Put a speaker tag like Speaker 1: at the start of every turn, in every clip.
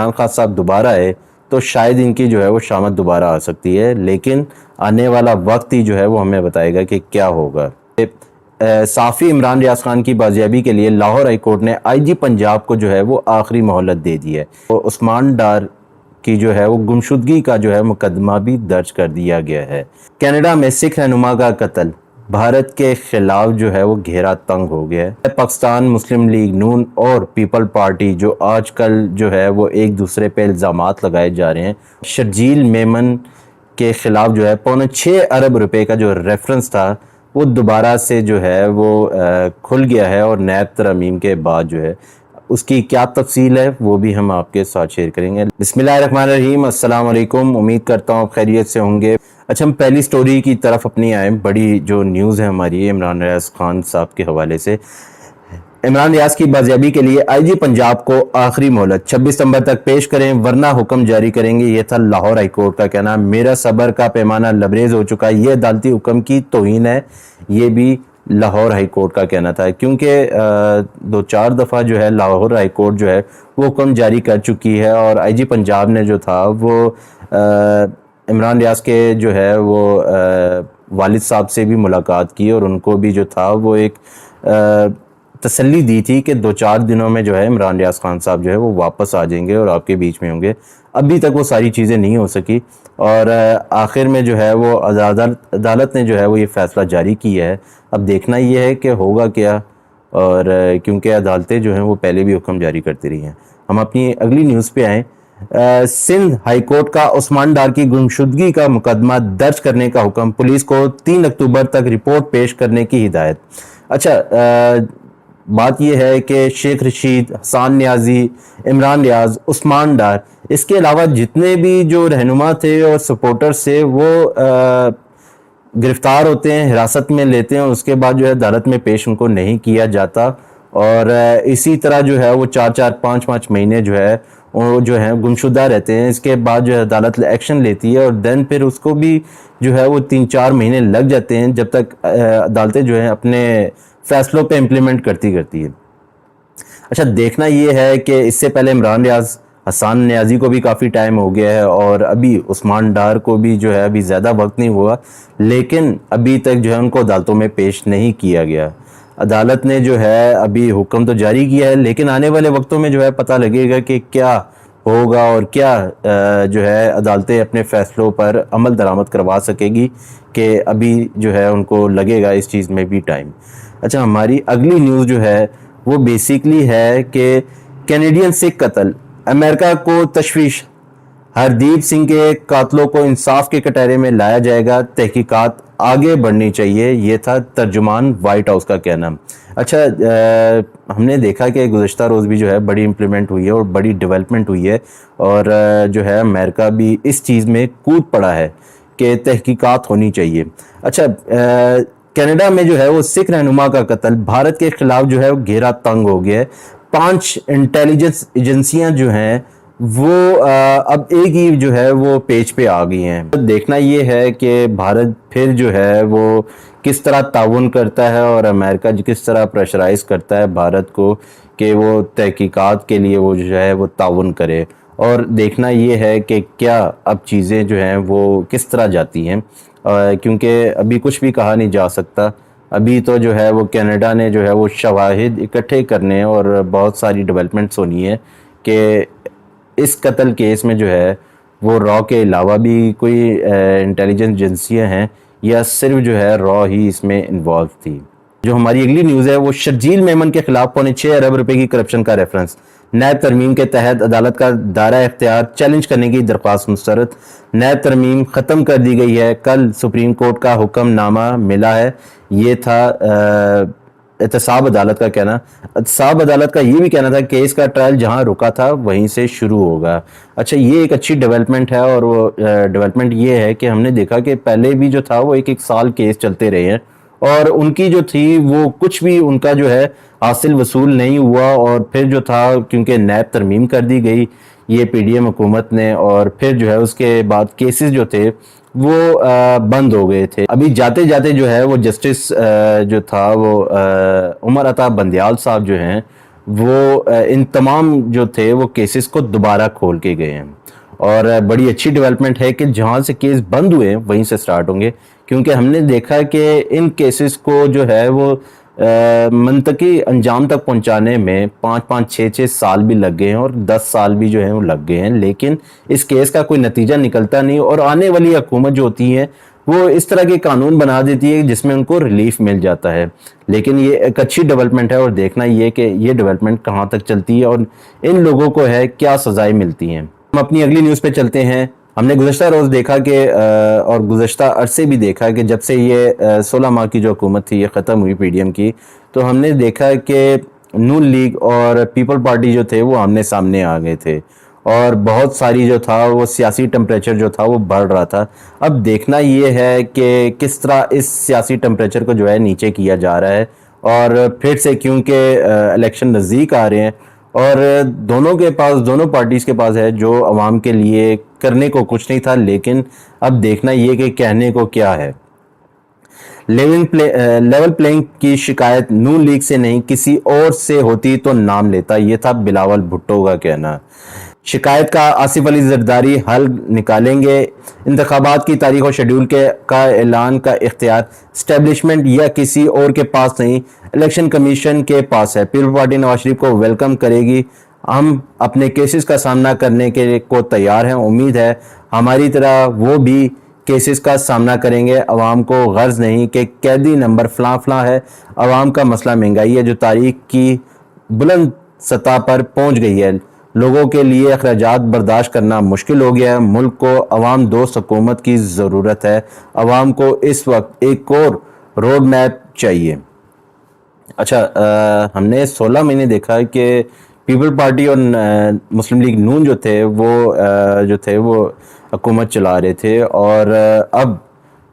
Speaker 1: عمران خان صاحب دوبارہ آئے تو شاید ان کی جو ہے وہ شامت دوبارہ آ سکتی ہے، لیکن آنے والا وقت ہی جو ہے وہ ہمیں بتائے گا کہ کیا ہوگا۔ صحافی عمران ریاض خان کی بازیابی کے لیے لاہور ہائی کورٹ نے آئی جی پنجاب کو جو ہے وہ آخری مہلت دے دی ہے۔ عثمان ڈار کی جو ہے وہ گمشدگی کا جو ہے مقدمہ بھی درج کر دیا گیا ہے۔ کینیڈا میں سکھ رہنما کا قتل بھارت کے خلاف جو ہے وہ گھیرا تنگ ہو گیا ہے۔ پاکستان مسلم لیگ نون اور پیپل پارٹی جو آج کل جو ہے وہ ایک دوسرے پہ الزامات لگائے جا رہے ہیں۔ شرجیل میمن کے خلاف جو ہے 6.25 ارب روپے کا جو ریفرنس تھا وہ دوبارہ سے جو ہے وہ کھل گیا ہے، اور نیب ترمیم کے بعد جو ہے اس کی کیا تفصیل ہے وہ بھی ہم آپ کے ساتھ شیئر کریں گے۔ بسم اللہ الرحمن الرحیم، السلام علیکم، امید کرتا ہوں خیریت سے ہوں گے۔ اچھا، ہم پہلی سٹوری کی طرف اپنی آئیں۔ بڑی جو نیوز ہے ہماری عمران ریاض خان صاحب کے حوالے سے، عمران ریاض کی بازیابی کے لیے آئی جی پنجاب کو آخری مہلت 26 ستمبر تک پیش کریں ورنہ حکم جاری کریں گے، یہ تھا لاہور ہائی کورٹ کا کہنا۔ میرا صبر کا پیمانہ لبریز ہو چکا، یہ عدالتی حکم کی توہین ہے، یہ بھی لاہور ہائی کورٹ کا کہنا تھا، کیونکہ 2-4 دفعہ جو ہے لاہور ہائی کورٹ جو ہے وہ حکم جاری کر چکی ہے، اور آئی جی پنجاب نے جو تھا وہ عمران ریاض کے جو ہے وہ والد صاحب سے بھی ملاقات کی، اور ان کو بھی جو تھا وہ ایک تسلی دی تھی کہ 2-4 دنوں میں جو ہے عمران ریاض خان صاحب جو ہے وہ واپس آ جائیں گے اور آپ کے بیچ میں ہوں گے۔ ابھی تک وہ ساری چیزیں نہیں ہو سکی، اور آخر میں جو ہے وہ عدالت نے جو ہے وہ یہ فیصلہ جاری کیا ہے۔ اب دیکھنا یہ ہے کہ ہوگا کیا، اور کیونکہ عدالتیں جو ہیں وہ پہلے بھی حکم جاری کرتی رہی ہیں۔ ہم اپنی اگلی نیوز پہ آئیں۔ سندھ ہائی کورٹ کا عثمان ڈار کی گمشدگی کا مقدمہ درج کرنے کا حکم، پولیس کو 3 اکتوبر تک رپورٹ پیش کرنے کی ہدایت۔ اچھا، بات یہ ہے کہ شیخ رشید، حسان نیازی، عمران ریاض، عثمان ڈار، اس کے علاوہ جتنے بھی جو رہنما تھے اور سپورٹرز تھے وہ گرفتار ہوتے ہیں، حراست میں لیتے ہیں، اور اس کے بعد جو ہے عدالت میں پیش ان کو نہیں کیا جاتا، اور اسی طرح جو ہے وہ 4-4 5-5 مہینے جو ہے وہ جو ہے گمشدہ رہتے ہیں۔ اس کے بعد جو ہے عدالت ایکشن لیتی ہے، اور دین پھر اس کو بھی جو ہے وہ 3-4 مہینے لگ جاتے ہیں جب تک عدالتیں جو ہیں اپنے فیصلوں پہ امپلیمنٹ کرتی ہے۔ اچھا، دیکھنا یہ ہے کہ اس سے پہلے عمران ریاض، حسان نیازی کو بھی کافی ٹائم ہو گیا ہے، اور ابھی عثمان ڈار کو بھی جو ہے ابھی زیادہ وقت نہیں ہوا، لیکن ابھی تک جو ہے ان کو عدالتوں میں پیش نہیں کیا گیا۔ عدالت نے جو ہے ابھی حکم تو جاری کیا ہے، لیکن آنے والے وقتوں میں جو ہے پتہ لگے گا کہ کیا ہوگا، اور کیا جو ہے عدالتیں اپنے فیصلوں پر عمل درآمد کروا سکے گی، کہ ابھی جو ہے ان کو لگے گا اس چیز میں بھی ٹائم۔ اچھا، ہماری اگلی نیوز جو ہے وہ بیسیکلی ہے کہ کینیڈین سکھ قتل، امریکہ کو تشویش، ہردیپ سنگھ کے قاتلوں کو انصاف کے کٹہرے میں لایا جائے گا، تحقیقات آگے بڑھنی چاہیے، یہ تھا ترجمان وائٹ ہاؤس کا کہنا۔ اچھا، ہم نے دیکھا کہ گزشتہ روز بھی جو ہے بڑی امپلیمنٹ ہوئی ہے اور بڑی ڈیولپمنٹ ہوئی ہے، اور جو ہے امریکہ بھی اس چیز میں کود پڑا ہے کہ تحقیقات ہونی چاہیے۔ اچھا، کینیڈا میں جو ہے وہ سکھ رہنما کا قتل بھارت کے خلاف جو ہے وہ گھیرا تنگ ہو گیا ہے۔ 5 انٹیلیجنس ایجنسیاں جو ہیں وہ اب ایک ہی جو ہے وہ پیج پہ آ گئی ہیں۔ دیکھنا یہ ہے کہ بھارت پھر جو ہے وہ کس طرح تعاون کرتا ہے، اور امریکہ کس طرح پریشرائز کرتا ہے بھارت کو کہ وہ تحقیقات کے لیے وہ جو ہے وہ تعاون کرے، اور دیکھنا یہ ہے کہ کیا اب چیزیں جو ہیں وہ کس طرح جاتی ہیں، کیونکہ ابھی کچھ بھی کہا نہیں جا سکتا۔ ابھی تو جو ہے وہ کینیڈا نے جو ہے وہ شواہد اکٹھے کرنے اور بہت ساری ڈیولپمنٹس ہونی ہے کہ اس قتل کیس میں جو ہے وہ را کے علاوہ بھی کوئی انٹیلیجنس ایجنسیاں ہیں، یا صرف جو ہے را ہی اس میں انوالو تھی۔ جو ہماری اگلی نیوز ہے وہ شرجیل میمن کے خلاف 6.25 ارب روپے کی کرپشن کا ریفرنس، نیب ترمیم کے تحت عدالت کا دائرہ اختیار چیلنج کرنے کی درخواست مسترد، نیب ترمیم ختم کر دی گئی ہے، کل سپریم کورٹ کا حکم نامہ ملا ہے، یہ تھا احتساب عدالت کا کہنا۔ احتساب عدالت کا یہ بھی کہنا تھا کہ کیس کا ٹرائل جہاں رکا تھا وہیں سے شروع ہوگا۔ اچھا، یہ ایک اچھی ڈیولپمنٹ ہے، اور وہ ڈیولپمنٹ یہ ہے کہ ہم نے دیکھا کہ پہلے بھی جو تھا وہ ایک سال کیس چلتے رہے ہیں، اور ان کی جو تھی وہ کچھ بھی ان کا جو ہے حاصل وصول نہیں ہوا، اور پھر جو تھا کیونکہ نیب ترمیم کر دی گئی یہ پی ڈی ایم حکومت نے، اور پھر جو ہے اس کے بعد کیسز جو تھے وہ بند ہو گئے تھے۔ ابھی جاتے جاتے جو ہے وہ جسٹس جو تھا وہ عمر عطا بندیال صاحب جو ہیں وہ ان تمام جو تھے وہ کیسز کو دوبارہ کھول کے گئے ہیں، اور بڑی اچھی ڈیولپمنٹ ہے کہ جہاں سے کیس بند ہوئے وہیں سے سٹارٹ ہوں گے، کیونکہ ہم نے دیکھا کہ ان کیسز کو جو ہے وہ منطقی انجام تک پہنچانے میں 5-5 6 6 سال بھی لگ گئے ہیں، اور 10 سال بھی جو ہیں وہ لگ گئے ہیں، لیکن اس کیس کا کوئی نتیجہ نکلتا نہیں، اور آنے والی حکومت جو ہوتی ہے وہ اس طرح کے قانون بنا دیتی ہے جس میں ان کو ریلیف مل جاتا ہے۔ لیکن یہ ایک اچھی ڈیولپمنٹ ہے، اور دیکھنا یہ کہ یہ ڈیولپمنٹ کہاں تک چلتی ہے اور ان لوگوں کو ہے کیا سزائیں ملتی ہیں۔ ہم اپنی اگلی نیوز پہ چلتے ہیں۔ ہم نے گزشتہ روز دیکھا کہ اور گزشتہ عرصے بھی دیکھا کہ جب سے یہ 16 ماہ کی جو حکومت تھی یہ ختم ہوئی پی ڈی ایم کی، تو ہم نے دیکھا کہ نون لیگ اور پیپل پارٹی جو تھے وہ آمنے سامنے آ گئے تھے، اور بہت ساری جو تھا وہ سیاسی ٹمپریچر جو تھا وہ بڑھ رہا تھا۔ اب دیکھنا یہ ہے کہ کس طرح اس سیاسی ٹمپریچر کو جو ہے نیچے کیا جا رہا ہے، اور پھر سے کیونکہ الیکشن نزدیک آ رہے ہیں، اور دونوں پارٹیز کے پاس ہے جو عوام کے لیے کرنے کو کچھ نہیں تھا، لیکن اب دیکھنا یہ کہ کہنے کو کیا ہے۔ لیول پلینگ کی شکایت نون لیگ سے نہیں کسی اور سے ہوتی تو نام لیتا، یہ تھا بلاول بھٹو کا کہنا۔ شکایت کا آصف علی زرداری حل نکالیں گے، انتخابات کی تاریخ و شیڈول کا اعلان کا اختیار اسٹیبلشمنٹ یا کسی اور کے پاس نہیں، الیکشن کمیشن کے پاس ہے۔ پیپل پارٹی نواز شریف کو ویلکم کرے گی، ہم اپنے کیسز کا سامنا کرنے کے کو تیار ہیں، امید ہے ہماری طرح وہ بھی کیسز کا سامنا کریں گے۔ عوام کو غرض نہیں کہ قیدی نمبر فلاں فلاں ہے، عوام کا مسئلہ مہنگائی ہے جو تاریخ کی بلند سطح پر پہنچ گئی ہے، لوگوں کے لیے اخراجات برداشت کرنا مشکل ہو گیا ہے، ملک کو عوام دوست حکومت کی ضرورت ہے، عوام کو اس وقت ایک اور روڈ میپ چاہیے۔ اچھا، ہم نے 16 مہینے دیکھا کہ پیپل پارٹی اور مسلم لیگ نون جو تھے وہ حکومت چلا رہے تھے، اور اب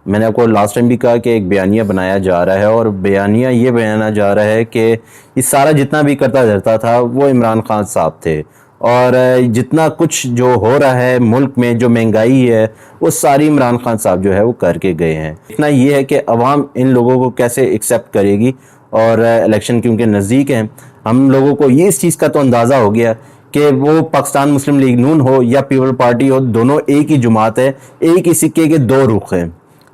Speaker 1: میں نے آپ کو لاسٹ ٹائم بھی کہا کہ ایک بیانیہ بنایا جا رہا ہے، اور بیانیہ یہ بیانا جا رہا ہے کہ یہ سارا جتنا بھی کرتا دھرتا تھا وہ عمران خان صاحب تھے، اور جتنا کچھ جو ہو رہا ہے ملک میں، جو مہنگائی ہے، وہ ساری عمران خان صاحب جو ہے وہ کر کے گئے ہیں۔ اتنا یہ ہے کہ عوام ان لوگوں کو کیسے ایکسیپٹ کرے گی، اور الیکشن کیونکہ نزدیک ہیں، ہم لوگوں کو یہ اس چیز کا تو اندازہ ہو گیا کہ وہ پاکستان مسلم لیگ نون ہو یا پیپل پارٹی ہو، دونوں ایک ہی جماعت ہے، ایک ہی سکے کے دو رخ ہیں۔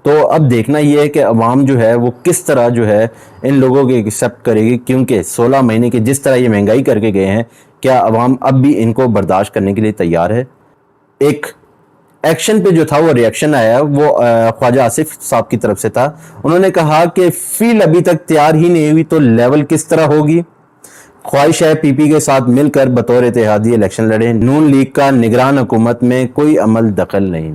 Speaker 1: تو اب دیکھنا یہ ہے کہ عوام جو ہے وہ کس طرح جو ہے ان لوگوں کے ایکسیپٹ کرے گی، کیونکہ 16 مہینے کے جس طرح یہ مہنگائی کر کے گئے ہیں، کیا عوام اب بھی ان کو برداشت کرنے کے لیے تیار ہے؟ ایک ایکشن پہ جو تھا وہ ریاکشن آیا، وہ خواجہ آصف صاحب کی طرف سے تھا۔ انہوں نے کہا کہ فیل ابھی تک تیار ہی نہیں ہوئی تو لیول کس طرح ہوگی، خواہش ہے پی پی کے ساتھ مل کر بطور اتحادی الیکشن لڑیں، نون لیگ کا نگران حکومت میں کوئی عمل دخل نہیں۔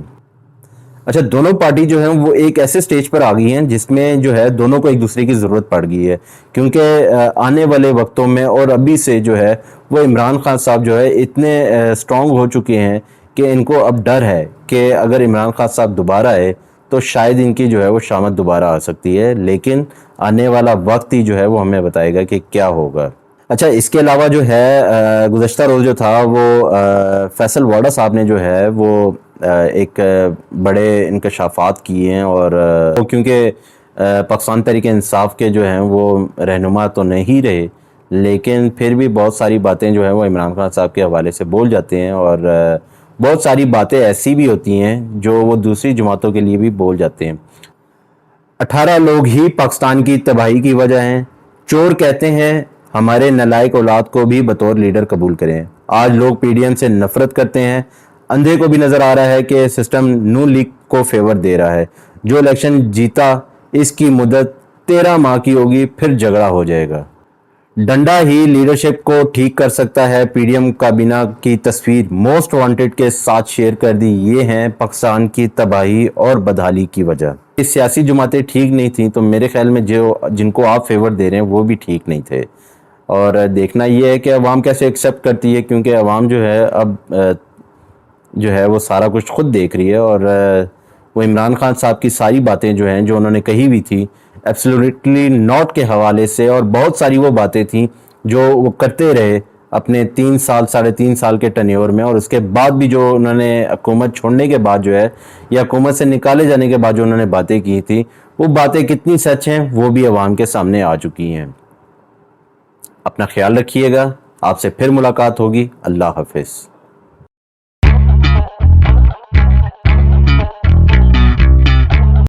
Speaker 1: اچھا، دونوں پارٹی جو ہیں وہ ایک ایسے سٹیج پر آ گئی ہیں جس میں جو ہے دونوں کو ایک دوسرے کی ضرورت پڑ گئی ہے، کیونکہ آنے والے وقتوں میں اور ابھی سے جو ہے وہ عمران خان صاحب جو ہے اتنے سٹرونگ ہو چکے ہیں کہ ان کو اب ڈر ہے کہ اگر عمران خان صاحب دوبارہ آئے تو شاید ان کی جو ہے وہ شامت دوبارہ آ سکتی ہے، لیکن آنے والا وقت ہی جو ہے وہ ہمیں بتائے گا کہ کیا ہوگا۔ اچھا، اس کے علاوہ جو ہے گزشتہ روز جو تھا وہ فیصل واڈا صاحب نے جو ہے وہ ایک بڑے انکشافات کیے ہیں، اور کیونکہ پاکستان تحریک انصاف کے جو ہیں وہ رہنما تو نہیں رہے، لیکن پھر بھی بہت ساری باتیں جو ہیں وہ عمران خان صاحب کے حوالے سے بول جاتے ہیں، اور بہت ساری باتیں ایسی بھی ہوتی ہیں جو وہ دوسری جماعتوں کے لیے بھی بول جاتے ہیں۔ 18 لوگ ہی پاکستان کی تباہی کی وجہ ہیں، چور کہتے ہیں ہمارے نالائق اولاد کو بھی بطور لیڈر قبول کریں۔ آج لوگ پی ڈی ایم سے نفرت کرتے ہیں، اندھے کو بھی نظر آ رہا ہے کہ سسٹم نون لیگ کو فیور دے رہا ہے، جو الیکشن جیتا اس کی مدت 13 ماہ کی ہوگی، پھر جھگڑا ہو جائے گا۔ ڈنڈا ہی لیڈرشپ کو ٹھیک کر سکتا ہے، پی ڈی ایم کابینہ کی تصویر موسٹ وانٹڈ کے ساتھ شیئر کر دی، یہ ہیں پاکستان کی تباہی اور بدحالی کی وجہ۔ سیاسی جماعتیں ٹھیک نہیں تھیں تو میرے خیال میں جن کو آپ فیور دے رہے ہیں وہ بھی ٹھیک نہیں تھے، اور دیکھنا یہ ہے کہ عوام کیسے ایکسیپٹ کرتی ہے، کیونکہ عوام جو ہے اب جو ہے وہ سارا کچھ خود دیکھ رہی ہے، اور وہ عمران خان صاحب کی ساری باتیں جو ہیں جو انہوں نے کہی بھی تھی ایبسلیوٹلی ناٹ کے حوالے سے، اور بہت ساری وہ باتیں تھیں جو وہ کرتے رہے اپنے 3 سال 3.5 سال کے ٹینیور میں، اور اس کے بعد بھی جو انہوں نے حکومت چھوڑنے کے بعد جو ہے یا حکومت سے نکالے جانے کے بعد جو انہوں نے باتیں کی تھی، وہ باتیں کتنی سچ ہیں وہ بھی عوام کے سامنے آ چکی ہیں۔ اپنا خیال رکھیے گا، آپ سے پھر ملاقات ہوگی۔ اللہ حافظ۔